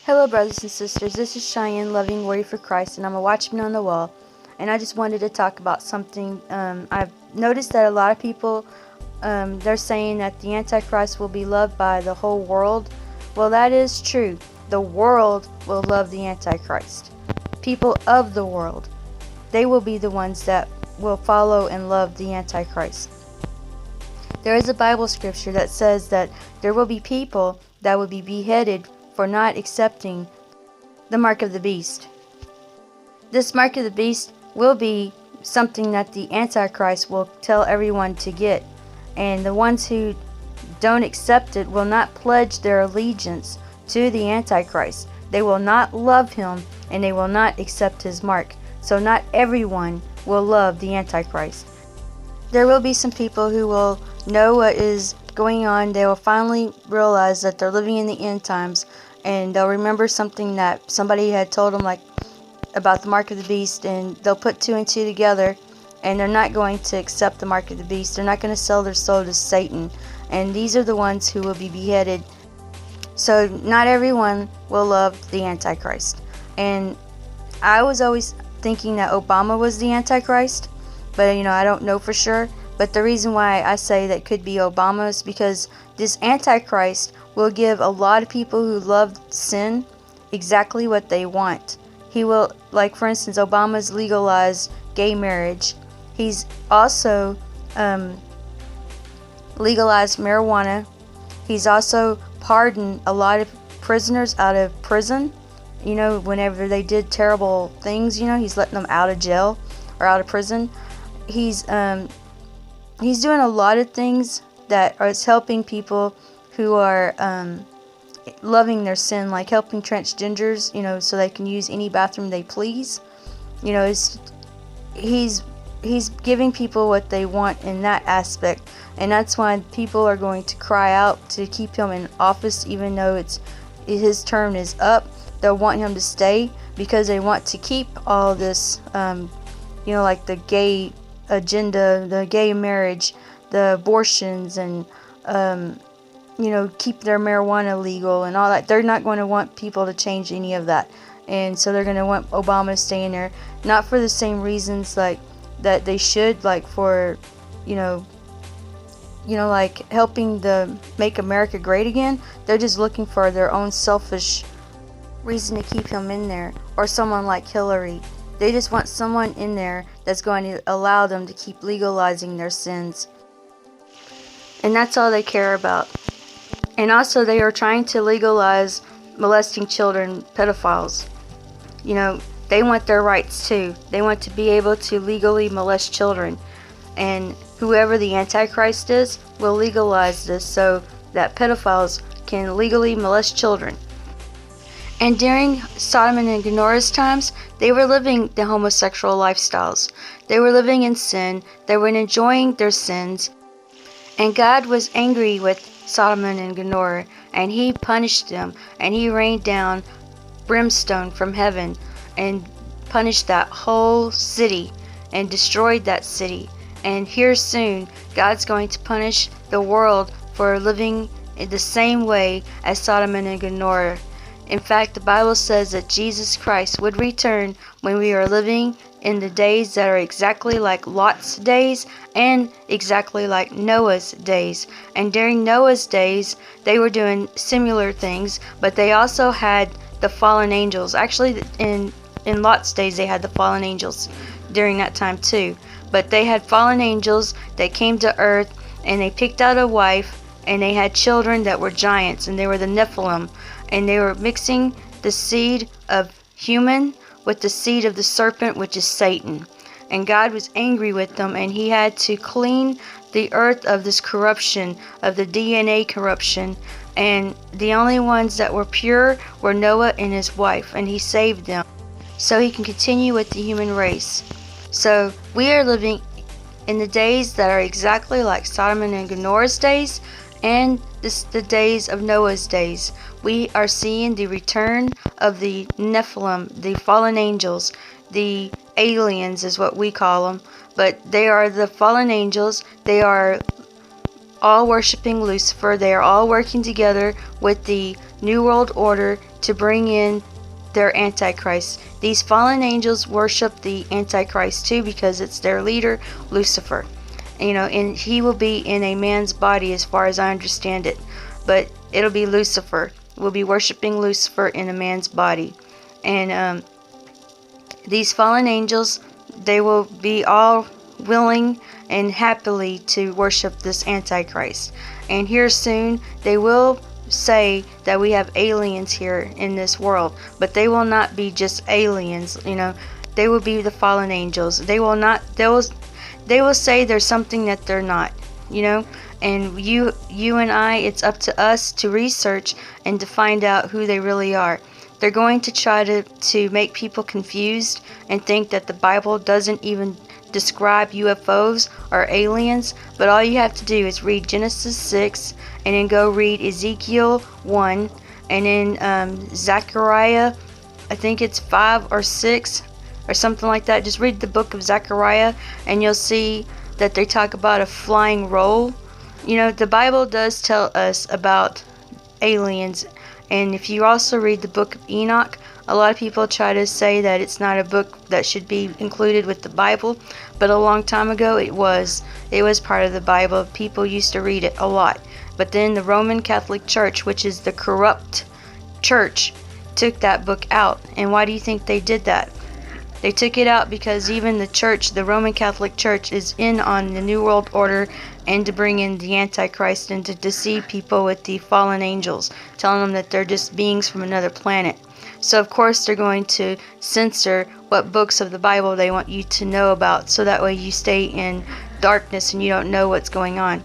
Hello brothers and sisters, this is Cheyenne, Loving Warrior for Christ, and I'm a watchman on the wall. And I just wanted to talk about something. I've noticed that a lot of people, they're saying that the Antichrist will be loved by the whole world. Well, that is true. The world will love the Antichrist. People of the world, they will be the ones that will follow and love the Antichrist. There is a Bible scripture that says that there will be people that will be beheaded for not accepting the mark of the beast. This mark of the beast will be something that the Antichrist will tell everyone to get, and the ones who don't accept it will not pledge their allegiance to the Antichrist. They will not love him, and they will not accept his mark. So not everyone will love the Antichrist. There will be some people who will know what is going on. They will finally realize that they're living in the end times, and they'll remember something that somebody had told them, like about the mark of the beast, and they'll put two and two together, and they're not going to accept the mark of the beast. They're not going to sell their soul to Satan, and these are the ones who will be beheaded. So not everyone will love the Antichrist. And I was always thinking that Obama was the Antichrist, but I don't know for sure. But the reason why I say that could be Obama is because this Antichrist will give a lot of people who love sin exactly what they want. He will, like for instance, Obama's legalized gay marriage. He's also legalized marijuana. He's also pardoned a lot of prisoners out of prison. Whenever they did terrible things, he's letting them out of jail or out of prison. He's doing a lot of things that is helping people who are loving their sin, like helping transgenders, so they can use any bathroom they please. He's giving people what they want in that aspect, and that's why people are going to cry out to keep him in office, even though his term is up. They'll want him to stay because they want to keep all this, like the gay agenda, the gay marriage, the abortions, and keep their marijuana legal and all that. They're not going to want people to change any of that, and so they're going to want Obama to stay in there, not for the same reasons like that they should, like for like helping the make America great again. They're just looking for their own selfish reason to keep him in there, or someone like Hillary. They just want someone in there that's going to allow them to keep legalizing their sins. And that's all they care about. And also they are trying to legalize molesting children, pedophiles. They want their rights too. They want to be able to legally molest children. And whoever the Antichrist is will legalize this so that pedophiles can legally molest children. And during Sodom and Gomorrah's times, they were living the homosexual lifestyles. They were living in sin. They were enjoying their sins. And God was angry with Sodom and Gomorrah, and he punished them, and he rained down brimstone from heaven and punished that whole city and destroyed that city. And here soon, God's going to punish the world for living in the same way as Sodom and Gomorrah. In fact, the Bible says that Jesus Christ would return when we are living in the days that are exactly like Lot's days and exactly like Noah's days. And during Noah's days, they were doing similar things, but they also had the fallen angels. Actually, in Lot's days, they had the fallen angels during that time too. But they had fallen angels that came to earth, and they picked out a wife, and they had children that were giants, and they were the Nephilim. And they were mixing the seed of human with the seed of the serpent, which is Satan. And God was angry with them, and he had to clean the earth of this corruption, of the DNA corruption. And the only ones that were pure were Noah and his wife, and he saved them so he can continue with the human race. So we are living in the days that are exactly like Sodom and Gomorrah's days, and the days of Noah's days. We are seeing the return of the Nephilim, the fallen angels, the aliens is what we call them, but they are the fallen angels. They are all worshiping Lucifer. They are all working together with the New World Order to bring in their Antichrist. These fallen angels worship the Antichrist too, because it's their leader, Lucifer. And he will be in a man's body, as far as I understand it. But it'll be Lucifer. We'll be worshiping Lucifer in a man's body. And these fallen angels, they will be all willing and happily to worship this Antichrist. And here soon, they will say that we have aliens here in this world, but they will not be just aliens. They will be the fallen angels. They will say there's something that they're not. And you and I, it's up to us to research and to find out who they really are. They're going to try to make people confused and think that the Bible doesn't even describe UFOs or aliens, but all you have to do is read Genesis 6 and then go read Ezekiel 1 and then Zechariah, I think it's 5 or 6 or something like that. Just read the book of Zechariah and you'll see that they talk about a flying roll. The Bible does tell us about aliens. And if you also read the book of Enoch, a lot of people try to say that it's not a book that should be included with the Bible, but a long time ago it was. It was part of the Bible. People used to read it a lot. But then the Roman Catholic Church, which is the corrupt church, took that book out. And why do you think they did that? They took it out because even the church, the Roman Catholic Church, is in on the New World Order and to bring in the Antichrist and to deceive people with the fallen angels, telling them that they're just beings from another planet. So of course they're going to censor what books of the Bible they want you to know about, so that way you stay in darkness and you don't know what's going on.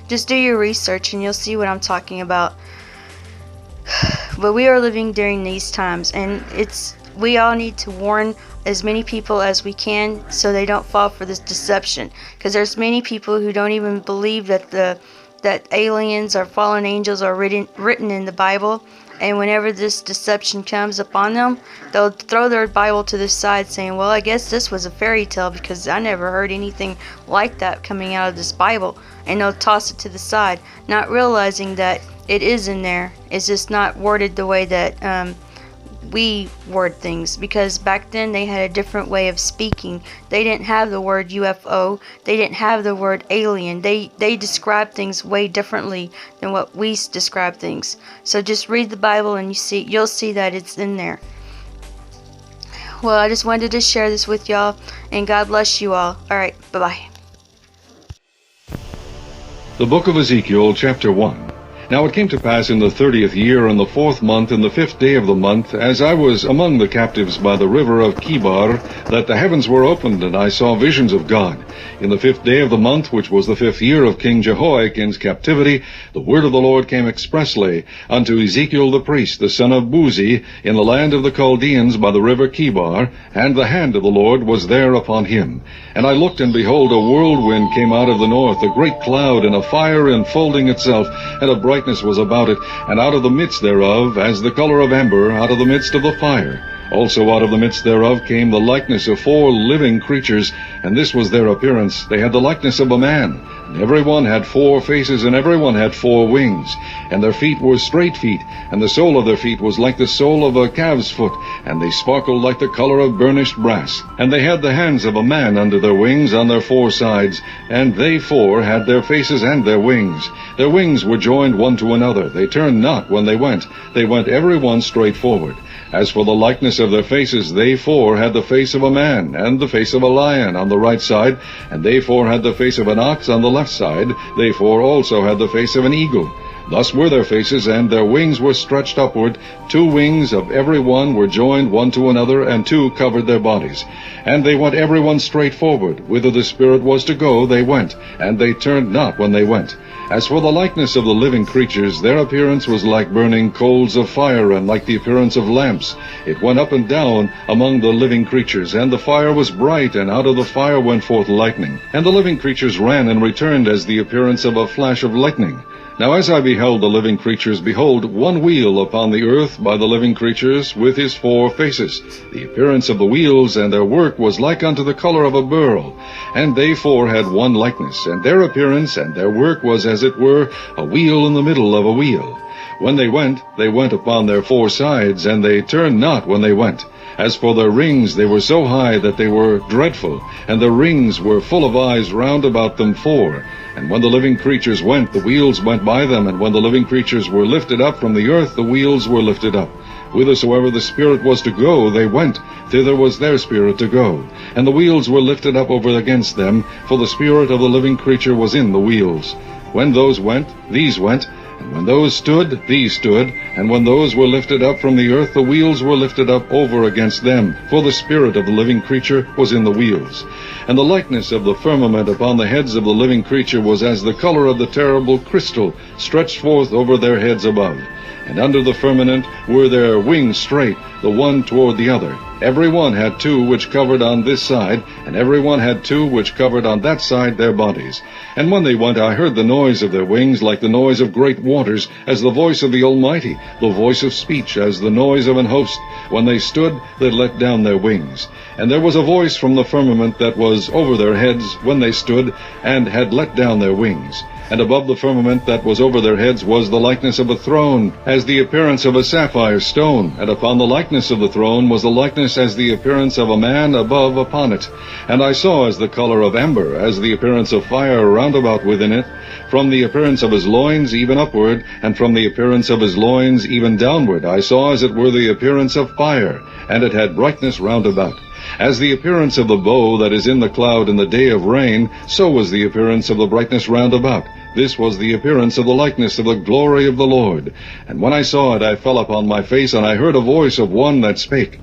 Just do your research and you'll see what I'm talking about. But we are living during these times, and we all need to warn as many people as we can so they don't fall for this deception, because there's many people who don't even believe that aliens or fallen angels are written in the Bible. And whenever this deception comes upon them, they'll throw their Bible to the side saying, well, I guess this was a fairy tale because I never heard anything like that coming out of this Bible. And they'll toss it to the side, not realizing that it is in there. It's just not worded the way that we word things, because back then they had a different way of speaking. They didn't have the word UFO. They didn't have the word alien. They describe things way differently than what we describe things. So just read the Bible and you'll see that it's in there. Well, I just wanted to share this with y'all, and God bless you all. Alright, bye-bye. The book of Ezekiel, chapter 1. Now it came to pass in the 30th year, in the 4th month, in the 5th day of the month, as I was among the captives by the river of Kibar, that the heavens were opened, and I saw visions of God. In the 5th day of the month, which was the 5th year of King Jehoiakim's captivity, the word of the Lord came expressly unto Ezekiel the priest, the son of Buzi, in the land of the Chaldeans by the river Kibar, and the hand of the Lord was there upon him. And I looked, and behold, a whirlwind came out of the north, a great cloud, and a fire enfolding itself, and a brightness was about it, and out of the midst thereof, as the color of amber, out of the midst of the fire. Also out of the midst thereof came the likeness of 4 living creatures, and this was their appearance. They had the likeness of a man, and every one had 4 faces, and every one had 4 wings. And their feet were straight feet, and the sole of their feet was like the sole of a calf's foot, and they sparkled like the color of burnished brass. And they had the hands of a man under their wings on their 4 sides, and they 4 had their faces and their wings. Their wings were joined one to another. They turned not when they went every one straight forward. As for the likeness of their faces, they 4 had the face of a man, and the face of a lion on the right side, and they 4 had the face of an ox on the left side. They 4 also had the face of an eagle. Thus were their faces, and their wings were stretched upward. 2 wings of every one were joined one to another, and 2 covered their bodies. And they went every one straight forward. Whither the Spirit was to go, they went, and they turned not when they went. As for the likeness of the living creatures, their appearance was like burning coals of fire, and like the appearance of lamps. It went up and down among the living creatures, and the fire was bright, and out of the fire went forth lightning. And the living creatures ran and returned as the appearance of a flash of lightning. Now as I beheld the living creatures, behold, one wheel upon the earth by the living creatures, with his 4 faces. The appearance of the wheels and their work was like unto the color of a beryl. And they 4 had one likeness, and their appearance and their work was as it were a wheel in the middle of a wheel. When they went upon their four sides, and they turned not when they went. As for their rings, they were so high that they were dreadful, and their rings were full of eyes round about them four. And when the living creatures went, the wheels went by them, and when the living creatures were lifted up from the earth, the wheels were lifted up. Whithersoever the Spirit was to go, they went, thither was their spirit to go. And the wheels were lifted up over against them, for the spirit of the living creature was in the wheels. When those went, these went, and when those stood, these stood, and when those were lifted up from the earth, the wheels were lifted up over against them, for the spirit of the living creature was in the wheels. And the likeness of the firmament upon the heads of the living creature was as the color of the terrible crystal, stretched forth over their heads above. And under the firmament were their wings straight, the one toward the other. Every one had two which covered on this side, and every one had two which covered on that side their bodies. And when they went, I heard the noise of their wings like the noise of great waters, as the voice of the Almighty, the voice of speech, as the noise of an host. When they stood, they let down their wings. And there was a voice from the firmament that was over their heads when they stood, and had let down their wings. And above the firmament that was over their heads was the likeness of a throne, as the appearance of a sapphire stone. And upon the likeness of the throne was the likeness as the appearance of a man above upon it. And I saw as the color of amber, as the appearance of fire round about within it, from the appearance of his loins even upward, and from the appearance of his loins even downward. I saw as it were the appearance of fire, and it had brightness round about. As the appearance of the bow that is in the cloud in the day of rain, so was the appearance of the brightness round about. This was the appearance of the likeness of the glory of the Lord. And when I saw it, I fell upon my face, and I heard a voice of one that spake.